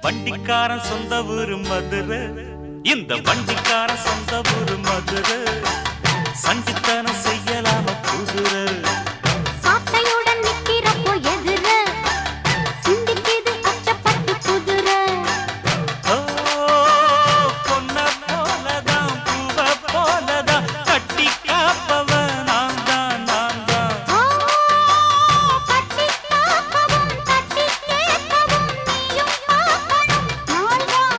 வண்டிக்காரன் சொந்த ஊரு மதுரை, இந்த வண்டிக்காரன் சொந்த ஊரு மதுரை. சண்டித்தனம் செய்யலாம குதிரை.